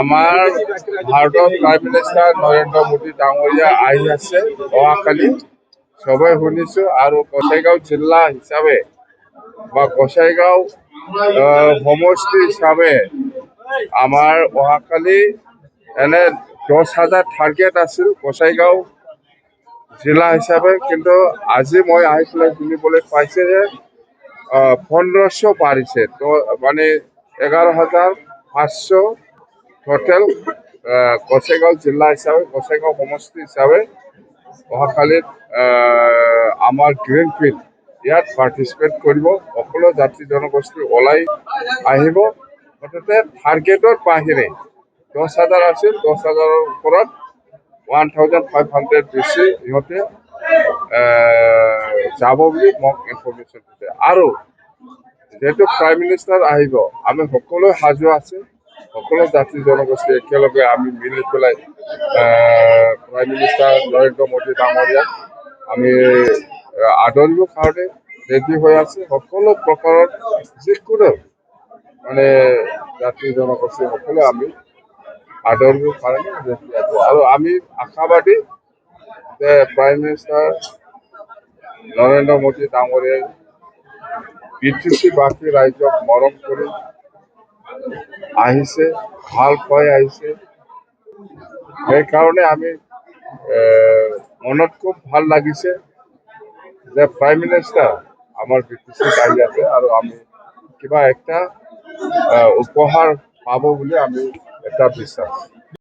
আমাৰ ভাৰতৰ prime minister Narendra Modi ডাঙৰীয়া আহি আছে অহাকালি সবাই শুনিছো। আৰু গোসাইগাঁও জিলা হিচাপে বা গোসাইগাঁও সমষ্টি হিচাপে আমাৰ অহাকালি এনে 10,000 টাৰ্গেট আছিল গোসাইগাঁও জিলা হিচাপে, কিন্তু আজি মই আহি পেলাই শুনিবলৈ পাইছে যে 1500 বাঢ়িছে। তো মানে 11,500 টোটেল গোসাইগাঁও জিলা হিচাপে, গোসাইগাঁও সমষ্টি হিচাপে অহাকালিত আমাৰ গ্ৰীণ ফিল্ড ইয়াত পাৰ্টিচিপেট কৰিব। সকলো জাতি জনগোষ্ঠী ওলাই আহিব। মুঠতে টাৰ্গেটৰ বাহিৰে 10,000 আছিল, 10,000ৰ ওপৰত 1,500 বেছি ইহঁতে যাব বুলি মোক ইনফৰমেশ্যন দিছে। আৰু যেহেতু প্ৰাইম মিনিষ্টাৰ আহিব, আমি সকলো সাজু আছে, সকলো জাতি জনগোষ্ঠী একেলগে আমি মিলি পেলাই প্ৰাইম মিনিষ্টাৰ নৰেন্দ্ৰ মোদী ডাঙৰীয়াক আমি আদৰিবৰ কাৰণে ৰেডি হৈ আছে। সকলো প্ৰকাৰৰ যিকোনো মানে জাতি জনগোষ্ঠী সকলো আমি আদৰিবৰ কাৰণে ৰেডি আছো। আৰু আমি আশাবাদী যে প্ৰাইম মিনিষ্টাৰ নৰেন্দ্ৰ মোদী ডাঙৰীয়াই BTC-বাসী ৰাইজক মৰম কৰি আহিছে, ভাল পাই আহিছে। সেইকাৰণে আমি মনত খুব ভাল লাগিছে যে প্ৰাইম মিনিষ্টাৰ আমাৰ BTC-ত আহি আছে আৰু আমি কিবা একটা উপহাৰ পাব বুলি আমি এটা বিশ্বাস।